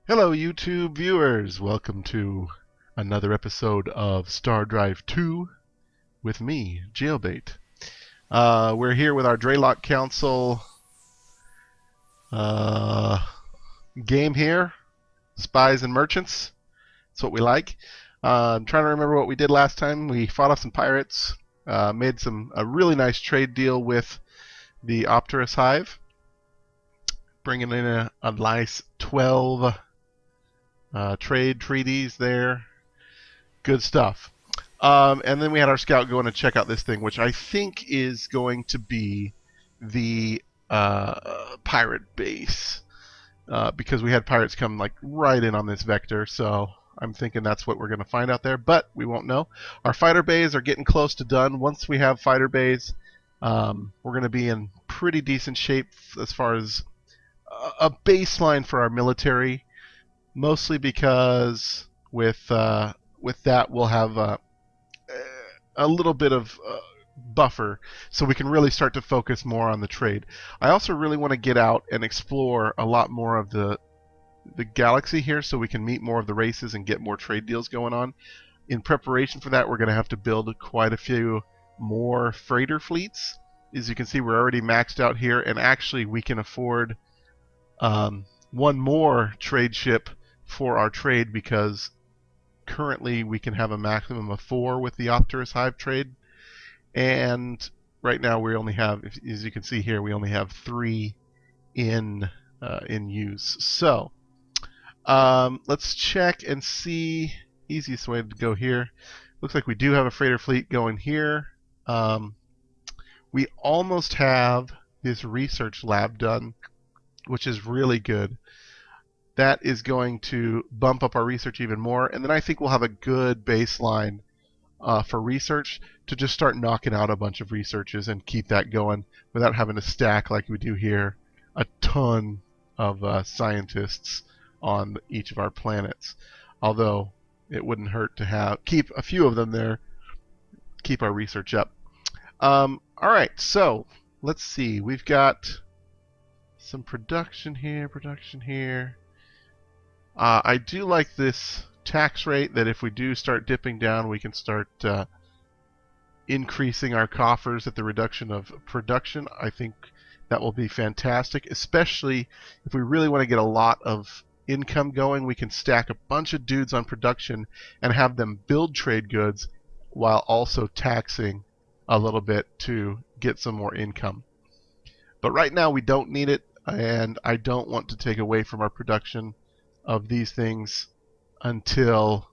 Hello, YouTube viewers. Welcome to another episode of Stardrive 2 with me, Jaylbayt. We're here with our Draylock Council uh, game here, Spies and Merchants. That's what we like. I'm trying to remember what we did last time. We fought off some pirates, made a really nice trade deal with the Opterus Hive, bringing in a nice 12 trade treaties there. Good stuff. And then we had our scout going to check out this thing, which I think is going to be the pirate base, because we had pirates come like right in on this vector. So I'm thinking that's what we're going to find out there, but we won't know. Our fighter bays are getting close to done. Once we have fighter bays, we're going to be in pretty decent shape as far as a baseline for our military. Mostly because with that we'll have a little bit of buffer, so we can really start to focus more on the trade. I also really want to get out and explore a lot more of the galaxy here, so we can meet more of the races and get more trade deals going on. In preparation for that, we're going to have to build quite a few more freighter fleets. As you can see, we're already maxed out here, and actually we can afford one more trade ship for our trade, because currently we can have a maximum of 4 with the Opterus Hive trade, and right now we only have, as you can see here, we only have 3 in use. So let's check and see. Easiest way to go here. Looks like we do have a freighter fleet going here. We almost have this research lab done, which is really good. That is going to bump up our research even more, and then I think we'll have a good baseline for research to just start knocking out a bunch of researches and keep that going without having to stack, like we do here, a ton of scientists on each of our planets. Although it wouldn't hurt to keep a few of them there, keep our research up. All right, so let's see. We've got some production here. I do like this tax rate, that if we do start dipping down, we can start increasing our coffers at the reduction of production. I think that will be fantastic, especially if we really want to get a lot of income going. We can stack a bunch of dudes on production and have them build trade goods while also taxing a little bit to get some more income. But right now we don't need it, and I don't want to take away from our production of these things until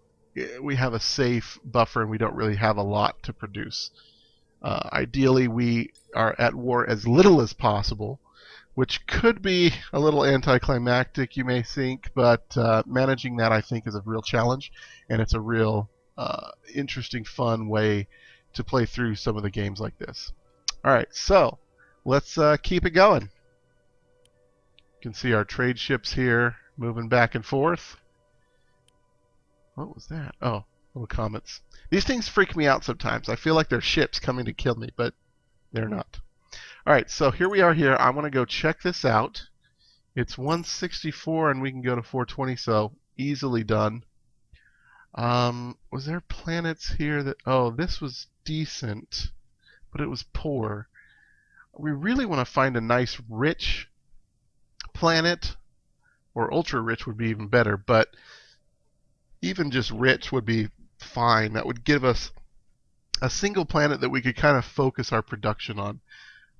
we have a safe buffer and we don't really have a lot to produce. Ideally, we are at war as little as possible, which could be a little anticlimactic, you may think, but managing that, I think, is a real challenge, and it's a real interesting, fun way to play through some of the games like this. Alright, so let's keep it going. You can see our trade ships here moving back and forth. What was that? Oh, little comets. These things freak me out sometimes. I feel like they're ships coming to kill me, but they're not. Alright, so here we are here. I want to go check this out. It's 164 and we can go to 420, so easily done. Was there planets here that... Oh, this was decent, but it was poor. We really want to find a nice, rich planet, or ultra rich would be even better, but even just rich would be fine. That would give us a single planet that we could kind of focus our production on,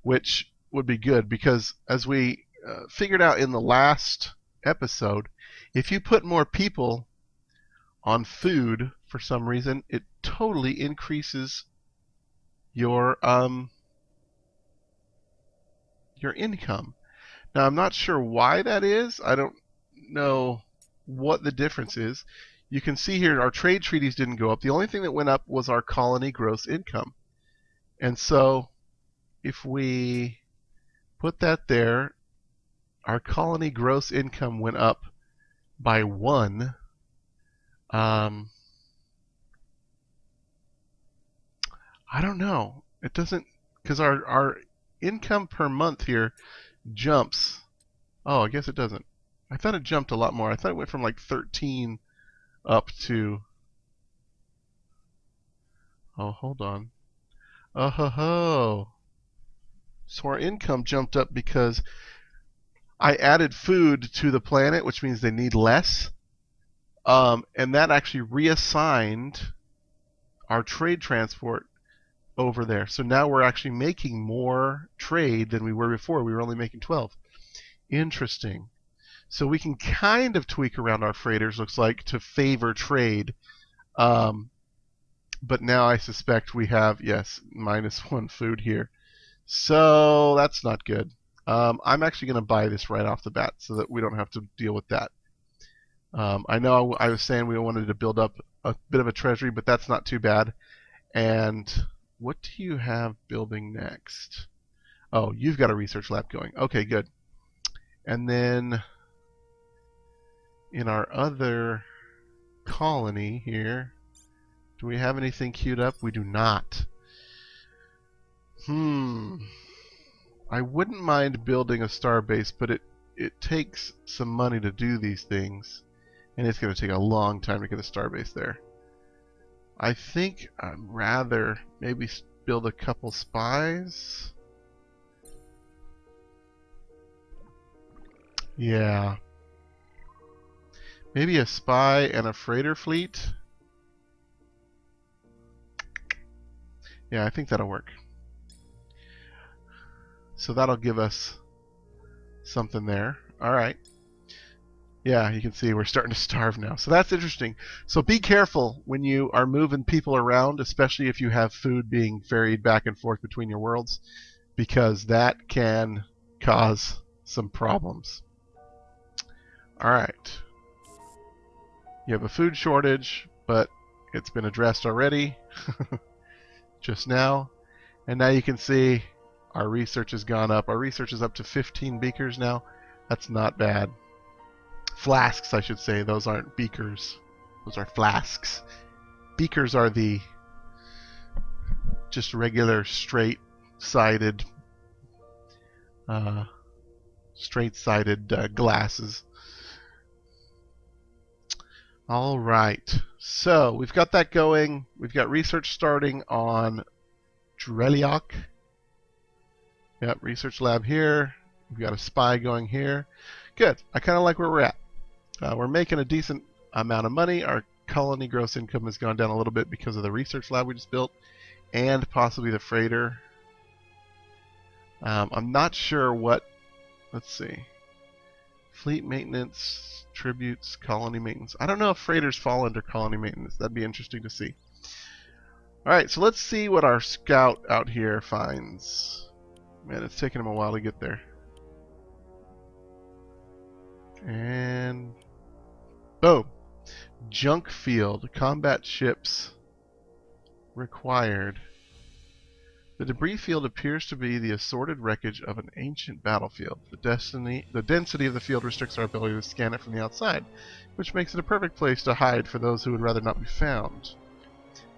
which would be good, because as we figured out in the last episode, if you put more people on food for some reason, it totally increases your income. Now, I'm not sure why that is. I don't know what the difference is. You can see here our trade treaties didn't go up. The only thing that went up was our colony gross income. And so if we put that there, our colony gross income went up by 1. I don't know. It doesn't, because our income per month here jumps. Oh, I guess it doesn't. I thought it jumped a lot more. I thought it went from like 13 up to... Oh, hold on. Oh ho ho. So our income jumped up because I added food to the planet, which means they need less. And that actually reassigned our trade transport over there. So now we're actually making more trade than we were before. We were only making 12. Interesting. So we can kind of tweak around our freighters, looks like, to favor trade. But now I suspect we have, yes, -1 food here. So that's not good. I'm actually going to buy this right off the bat so that we don't have to deal with that. I know I was saying we wanted to build up a bit of a treasury, but that's not too bad. And what do you have building next? Oh, you've got a research lab going. Okay, good. And then in our other colony here, do we have anything queued up? We do not. I wouldn't mind building a star base, but it takes some money to do these things, and it's going to take a long time to get a star base there. I think I'd rather maybe build a couple spies. Yeah. Maybe a spy and a freighter fleet. Yeah, I think that'll work. So that'll give us something there. Alright. Yeah, you can see we're starting to starve now. So that's interesting. So be careful when you are moving people around, especially if you have food being ferried back and forth between your worlds, because that can cause some problems. Alright. You have a food shortage, but it's been addressed already just now. And now you can see our research has gone up. Our research is up to 15 beakers now. That's not bad. Flasks, I should say. Those aren't beakers. Those are flasks. Beakers are the just regular straight-sided glasses. All right. So we've got that going. We've got research starting on Jaylbayt. Yep, research lab here. We've got a spy going here. Good. I kind of like where we're at. We're making a decent amount of money. Our colony gross income has gone down a little bit because of the research lab we just built and possibly the freighter. I'm not sure what... Let's see. Fleet maintenance, tributes, colony maintenance. I don't know if freighters fall under colony maintenance. That'd be interesting to see. Alright, so let's see what our scout out here finds. Man, it's taking him a while to get there. And... boom! Junk field. Combat ships required. The debris field appears to be the assorted wreckage of an ancient battlefield. The density of the field restricts our ability to scan it from the outside, which makes it a perfect place to hide for those who would rather not be found.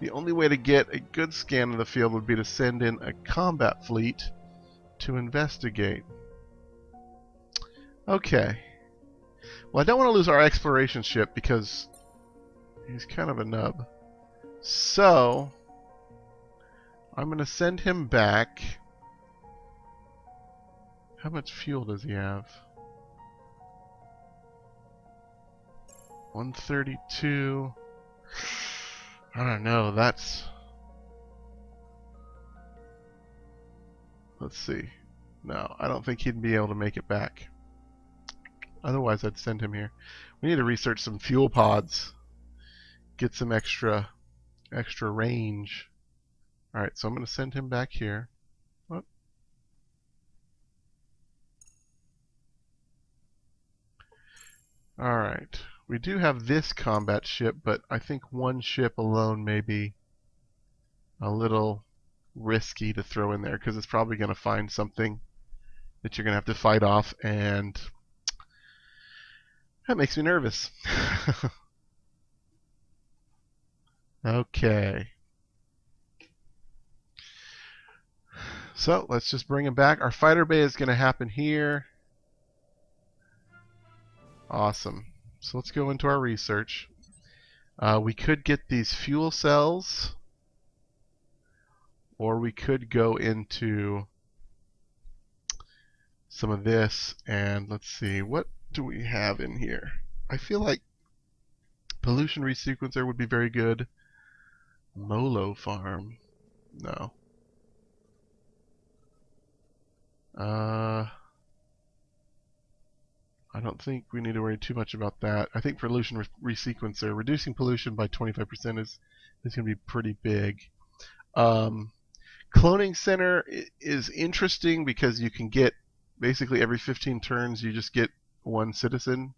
The only way to get a good scan of the field would be to send in a combat fleet to investigate. Okay. Well, I don't want to lose our exploration ship because he's kind of a nub. So I'm going to send him back. How much fuel does he have? 132. I don't know. That's... Let's see. No, I don't think he'd be able to make it back. Otherwise, I'd send him here. We need to research some fuel pods. Get some extra range. Alright, so I'm going to send him back here. What? Alright. We do have this combat ship, but I think one ship alone may be a little risky to throw in there because it's probably going to find something that you're going to have to fight off, and that makes me nervous. Okay. So let's just bring him back. Our fighter bay is going to happen here. Awesome. So let's go into our research. We could get these fuel cells, or we could go into some of this, and let's see, what do we have in here? I feel like pollution resequencer would be very good. Molo farm. No. I don't think we need to worry too much about that. I think pollution resequencer, reducing pollution by 25% is going to be pretty big. Cloning center is interesting because you can get basically every 15 turns you just get one citizen.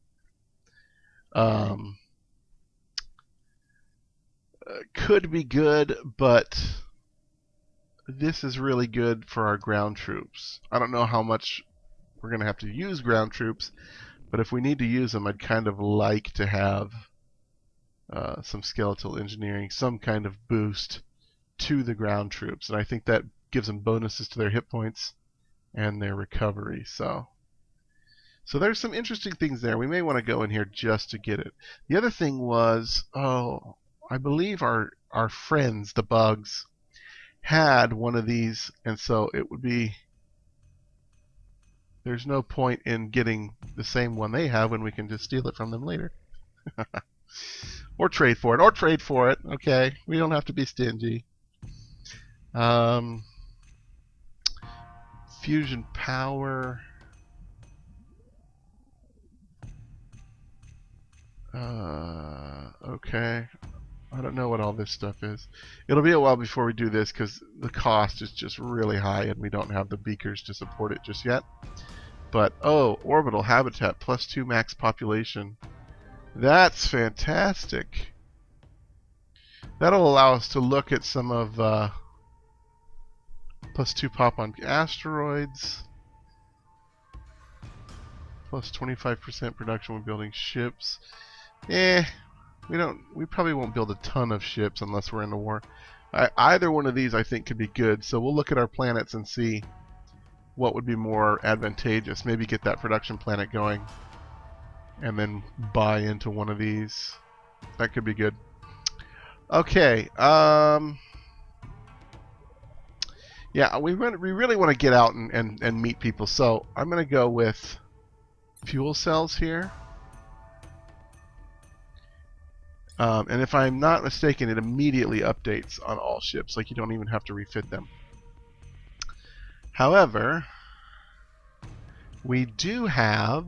Could be good, but this is really good for our ground troops. I don't know how much we're going to have to use ground troops, but if we need to use them, I'd kind of like to have some skeletal engineering, some kind of boost to the ground troops. And I think that gives them bonuses to their hit points and their recovery. So there's some interesting things there. We may want to go in here just to get it. The other thing was, I believe our friends, the bugs, had one of these, and so it would be, there's no point in getting the same one they have when we can just steal it from them later. Or trade for it, okay? We don't have to be stingy. Fusion power. Okay. I don't know what all this stuff is. It'll be a while before we do this because the cost is just really high and we don't have the beakers to support it just yet. But, orbital habitat, +2 max population. That's fantastic. That'll allow us to look at some of +2 pop on asteroids. +25% production when building ships. We probably won't build a ton of ships unless we're in the war. Either one of these I think could be good. So we'll look at our planets and see what would be more advantageous. Maybe get that production planet going and then buy into one of these. That could be good. Okay. Yeah, we really want to get out and meet people. So I'm going to go with fuel cells here. And if I'm not mistaken, it immediately updates on all ships. Like, you don't even have to refit them. However, we do have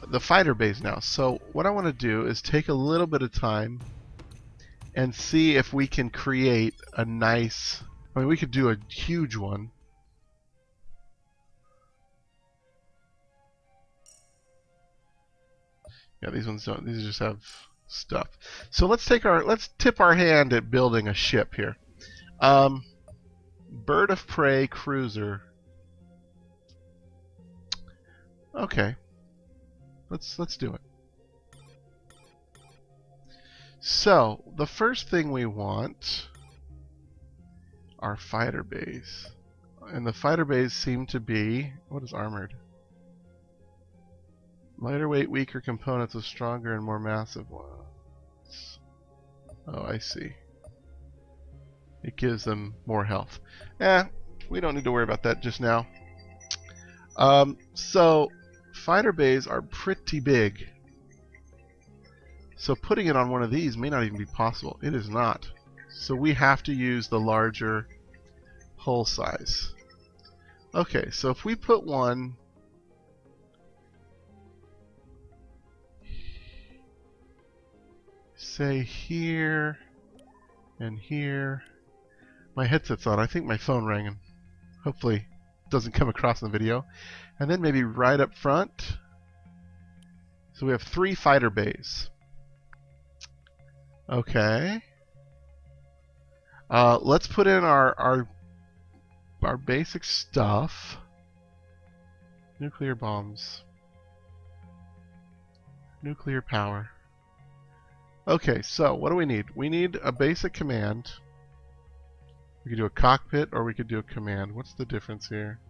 the fighter base now. So what I want to do is take a little bit of time and see if we can create a nice... I mean, we could do a huge one. Yeah, these ones don't. These just have stuff. So let's tip our hand at building a ship here. Bird of prey cruiser. Okay. Let's do it. So the first thing we want are fighter bays, and the fighter bays seem to be, what is armored? Lighter weight, weaker components with stronger and more massive ones. Oh, I see. It gives them more health. We don't need to worry about that just now. So fighter bays are pretty big. So putting it on one of these may not even be possible. It is not. So we have to use the larger hull size. Okay, so if we put one say here and here. My headset's on. I think my phone rang, and hopefully it doesn't come across in the video. And then maybe right up front. So we have 3 fighter bays. Okay. Let's put in our basic stuff. Nuclear bombs. Nuclear power. Okay, so what do we need? We need a basic command. We could do a cockpit or we could do a command. What's the difference here?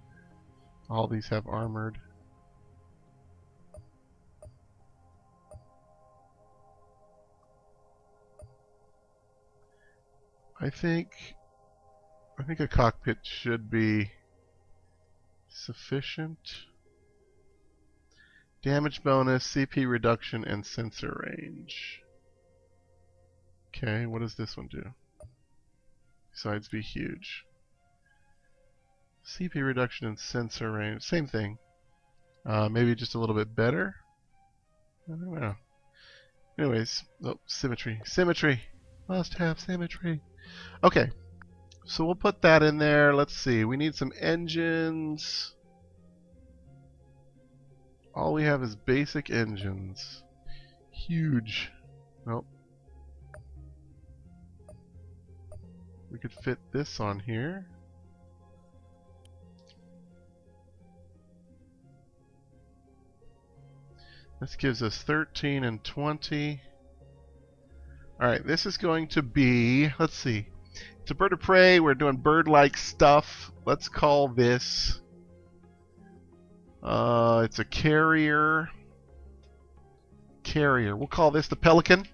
All these have armored. I think a cockpit should be sufficient. Damage bonus, CP reduction, and sensor range. Okay, what does this one do? Besides be huge. CP reduction and sensor range, same thing. Maybe just a little bit better? I don't know. Anyways, oh, symmetry. Symmetry! Must have symmetry. Okay, so we'll put that in there. Let's see, we need some engines. All we have is basic engines. Huge. Nope. We could fit this on here. This gives us 13 and 20. Alright, this is going to be, let's see. It's a bird of prey. We're doing bird-like stuff. Let's call this, it's a carrier. We'll call this the pelican.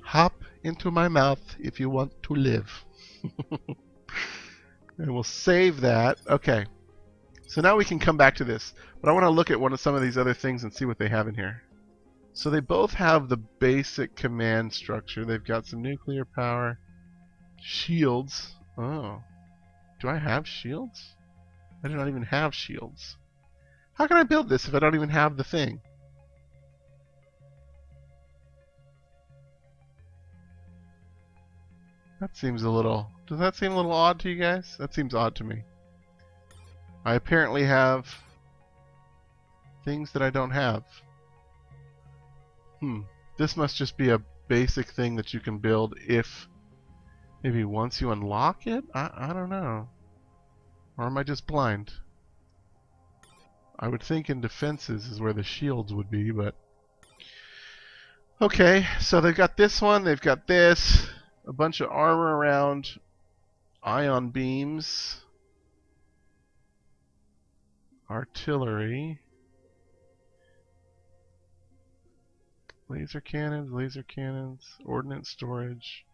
Hop into my mouth if you want to live. And we'll save that. Okay. So now we can come back to this. But I want to look at some of these other things and see what they have in here. So they both have the basic command structure. They've got some nuclear power. Shields. Oh. Do I have shields? I do not even have shields. How can I build this if I don't even have the thing? That seems a little... Does that seem a little odd to you guys? That seems odd to me. I apparently have things that I don't have. This must just be a basic thing that you can build if... Maybe once you unlock it? I don't know. Or am I just blind? I would think in defenses is where the shields would be, but... Okay, so they've got this one, they've got this. A bunch of armor around. Ion beams. Artillery. Laser cannons, ordnance storage.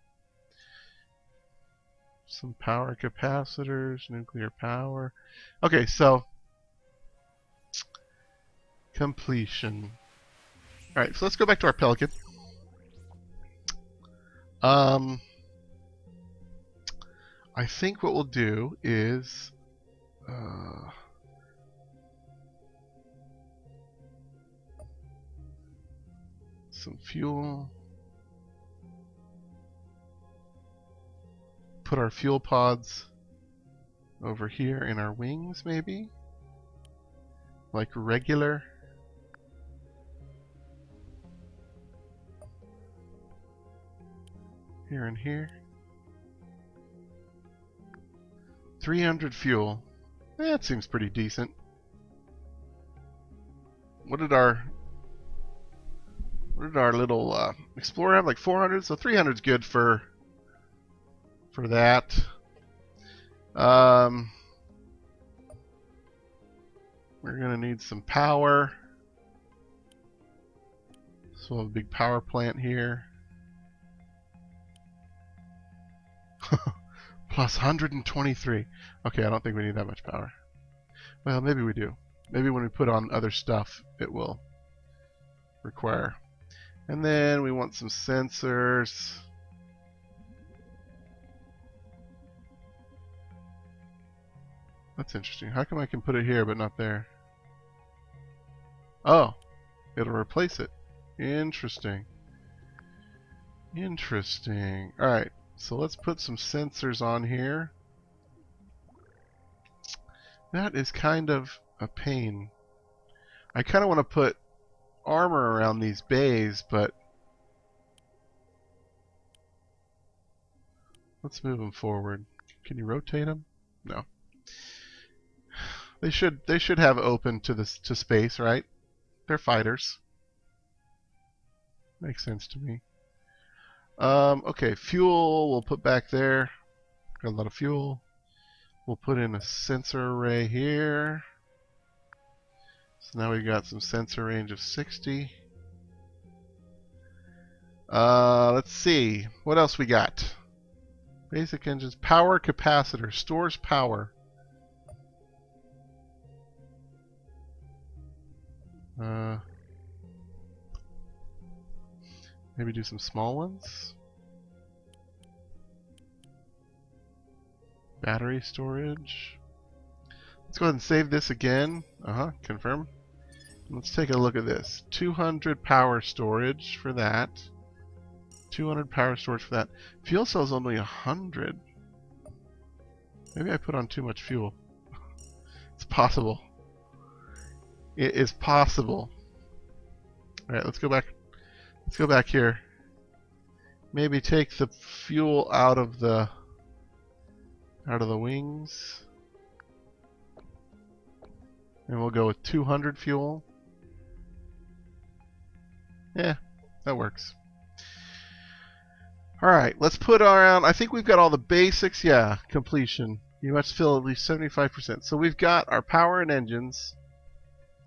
Some power capacitors, nuclear power. Okay, so completion. Alright, so let's go back to our pelican. I think what we'll do is some fuel. Put our fuel pods over here in our wings, maybe? Like regular. Here and here. 300 fuel. That seems pretty decent. What did our little Explorer have? Like 400? So 300 is good for that. We're gonna need some power. So we'll have a big power plant here. Plus 123. Okay, I don't think we need that much power. Well, maybe we do. Maybe when we put on other stuff, it will require. And then we want some sensors. That's interesting. How come I can put it here but not there? Oh, it'll replace it. Interesting. Interesting. Alright, so let's put some sensors on here. That is kind of a pain. I kind of want to put armor around these bays, but let's move them forward. Can you rotate them? No. They should have open to space, right? They're fighters. Makes sense to me. Okay, fuel we'll put back there. Got a lot of fuel. We'll put in a sensor array here. So now we've got some sensor range of 60. Let's see. What else we got? Basic engines. Power capacitor. Stores power. Maybe do some small ones. Battery storage. Let's go ahead and save this again. Confirm. Let's take a look at this. 200 power storage for that. 200 power storage for that. Fuel cell's only 100. Maybe I put on too much fuel. It's possible. It is possible. Alright, let's go back. Let's go back here. Maybe take the fuel out of the wings. And we'll go with 200 fuel. Yeah, that works. Alright, let's put around, I think we've got all the basics. Yeah, completion. You must fill at least 75%. So we've got our power and engines.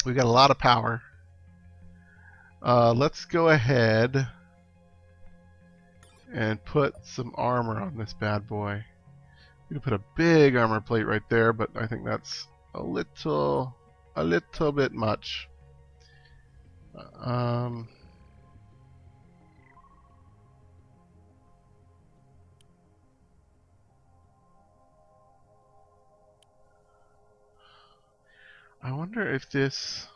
We've got a lot of power. Let's go ahead and put some armor on this bad boy. We can put a big armor plate right there, but I think that's a little bit much. I wonder if this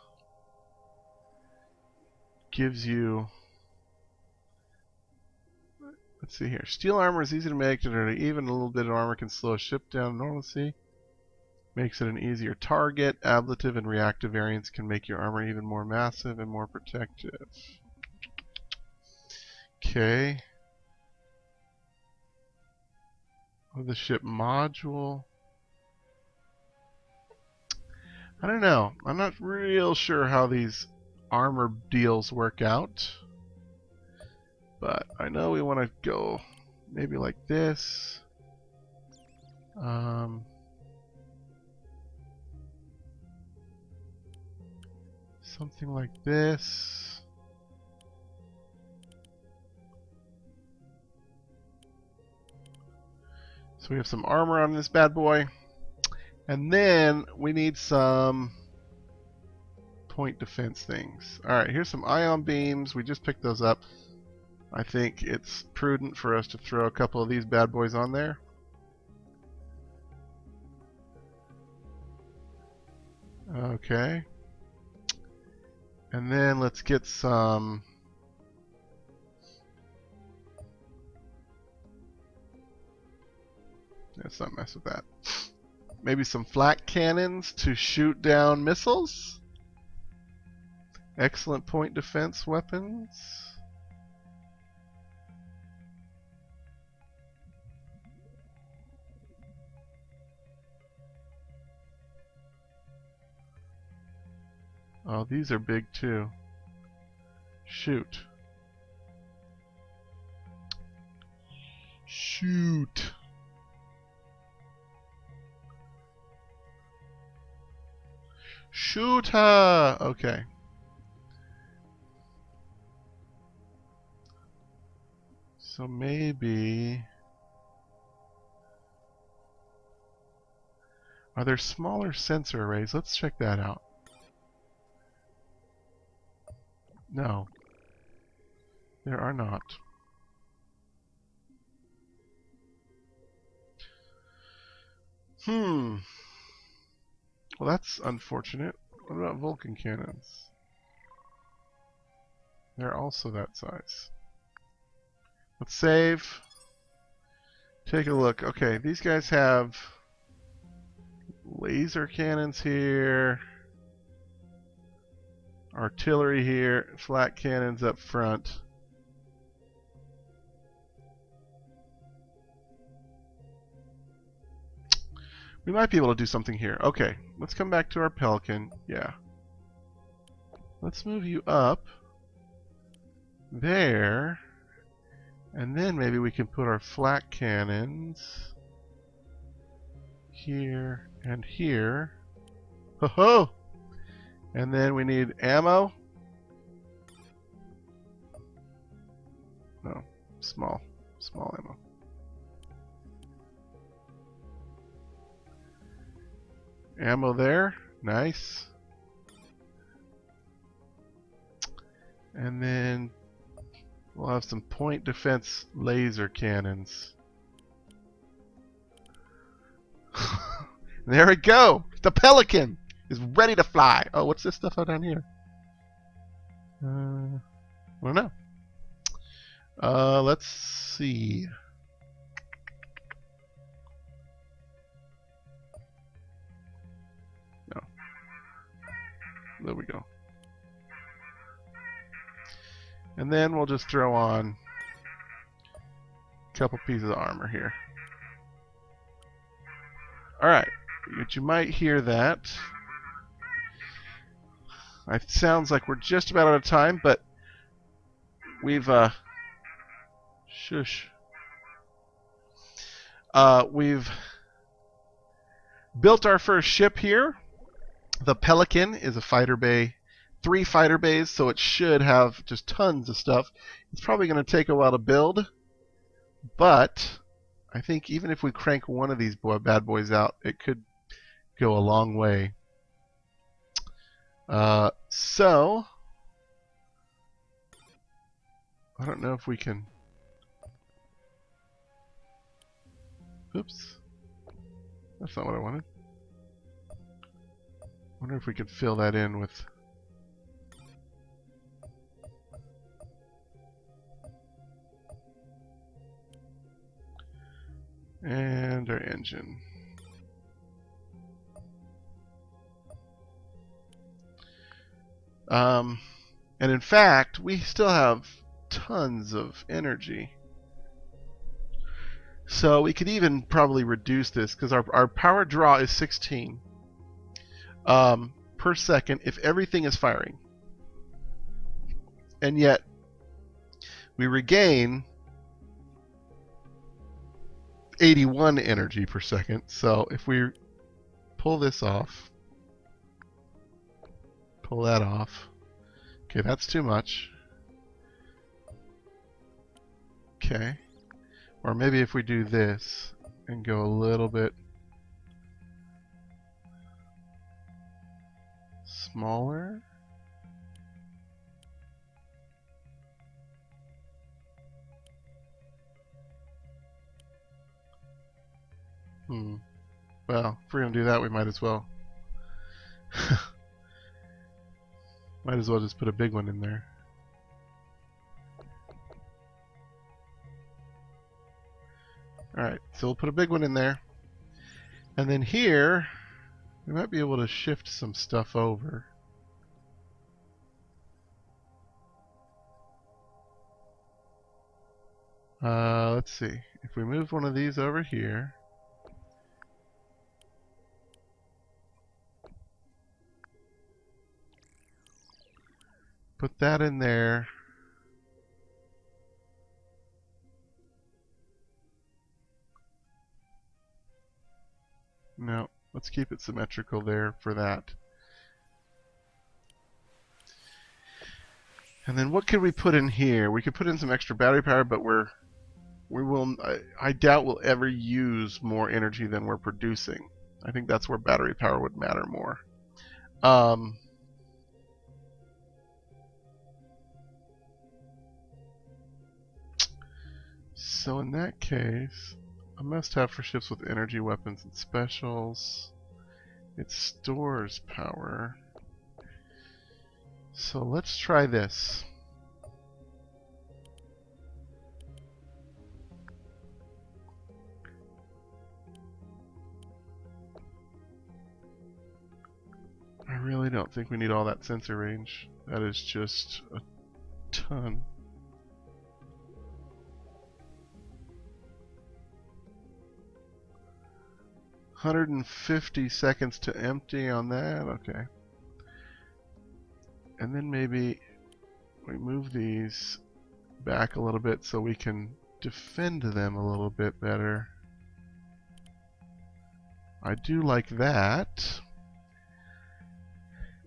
gives you... Let's see here. Steel armor is easy to make, and even a little bit of armor can slow a ship down normalcy. Makes it an easier target. Ablative and reactive variants can make your armor even more massive and more protective. Okay. Oh, the ship module. I don't know. I'm not real sure how these armor deals work out. But I know we want to go maybe like this. Something like this. So we have some armor on this bad boy. And then we need some point defense things. Alright, here's some ion beams. We just picked those up. I think it's prudent for us to throw a couple of these bad boys on there. Okay. And then let's get some... Let's not mess with that. Maybe some flak cannons to shoot down missiles. Excellent point defense weapons. Oh, these are big too. Shoot. Shoot. Shoot her! Okay. So maybe... Are there smaller sensor arrays? Let's check that out. No. There are not. Well, that's unfortunate. What about Vulcan cannons? They're also that size. Let's save. Take a look. Okay, these guys have laser cannons here. Artillery here. Flat cannons up front. We might be able to do something here. Okay, let's come back to our Pelican. Yeah. Let's move you up there. And then maybe we can put our flak cannons here and here. Ho ho! And then we need ammo. No, small ammo. Ammo there, nice. And then we'll have some point defense laser cannons. There we go! The Pelican is ready to fly. Oh, what's this stuff out down here? I don't know. Let's see. No. There we go. And then we'll just throw on a couple pieces of armor here. Alright, but you might hear that. It sounds like we're just about out of time, but we've shush. We've built our first ship here. The Pelican is a fighter bay, 3 fighter bays, so it should have just tons of stuff. It's probably going to take a while to build, but I think even if we crank one of these bad boys out, it could go a long way. So I don't know if we can. Oops, that's not what I wanted. Wonder if we could fill that in with. And our engine. And in fact, we still have tons of energy. So we could even probably reduce this, because our power draw is 16 per second if everything is firing. And yet we regain 81 energy per second. So if we pull this off, pull that off. Okay, that's too much. Okay. Or maybe if we do this and go a little bit smaller. Well, if we're going to do that, we might as well. Might as well just put a big one in there. Alright, so we'll put a big one in there. And then here, we might be able to shift some stuff over. Let's see. If we move one of these over here. Put that in there. No, let's keep it symmetrical there for that. And then what could we put in here? We could put in some extra battery power, but I doubt we'll ever use more energy than we're producing. I think that's where battery power would matter more. So in that case, a must-have for ships with energy, weapons, and specials. It stores power. So let's try this. I really don't think we need all that sensor range. That is just a ton. $150 to empty on that. Okay. And then maybe we move these back a little bit so we can defend them a little bit better. I do like that.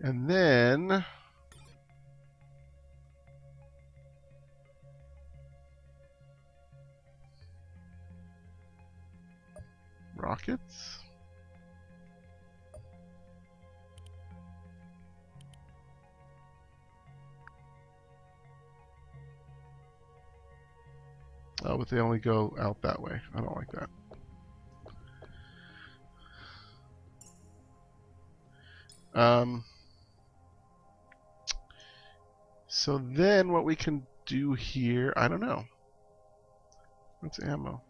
And then Rockets? Oh, but they only go out that way. I don't like that. So then what we can do here, I don't know. What's ammo?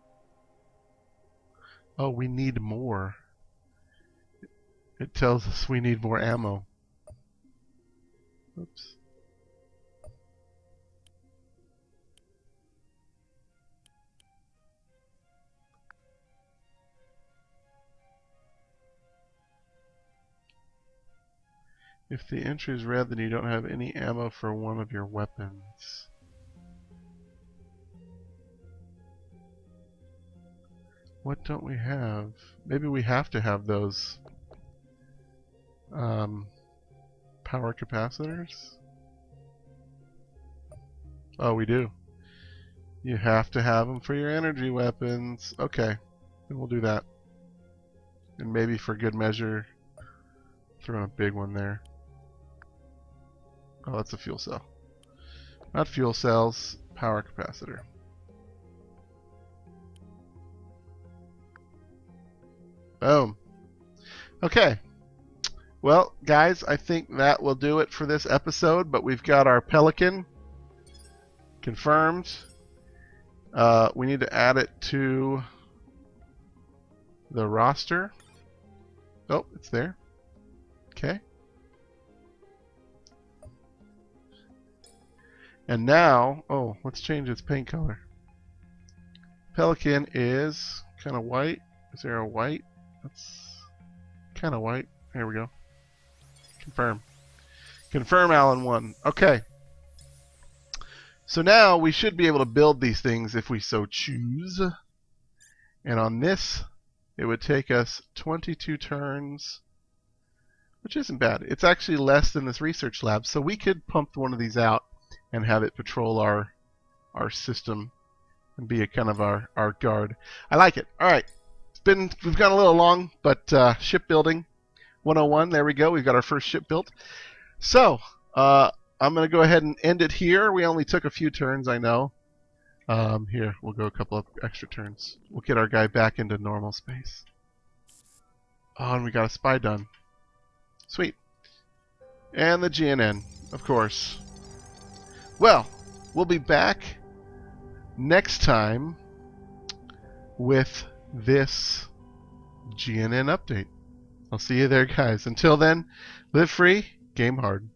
Oh, we need more. It tells us we need more ammo. Oops. If the entry is red, then you don't have any ammo for one of your weapons. What don't we have? Maybe we have to have those power capacitors? Oh, we do. You have to have them for your energy weapons. Okay, then we'll do that. And maybe for good measure, throw in a big one there. Oh, that's a fuel cell. Not fuel cells, power capacitor. Boom. Okay. Well, guys, I think that will do it for this episode, but we've got our Pelican confirmed. We need to add it to the roster. Oh, it's there. Okay. And now, oh, let's change its paint color. Pelican is kind of white. Is there a white? That's kind of white. There we go. Confirm. Confirm Alan 1. Okay. So now we should be able to build these things if we so choose. And on this, it would take us 22 turns, which isn't bad. It's actually less than this research lab, so we could pump one of these out and have it patrol our system and be a kind of our guard. I like it. All right. We've gone a little long, but shipbuilding 101, there we go. We've got our first ship built. So, I'm going to go ahead and end it here. We only took a few turns, I know. Here, we'll go a couple of extra turns. We'll get our guy back into normal space. Oh, and we got a spy done. Sweet. And the GNN, of course. Well, we'll be back next time with this GNN update. I'll see you there, guys. Until then, live free, game hard.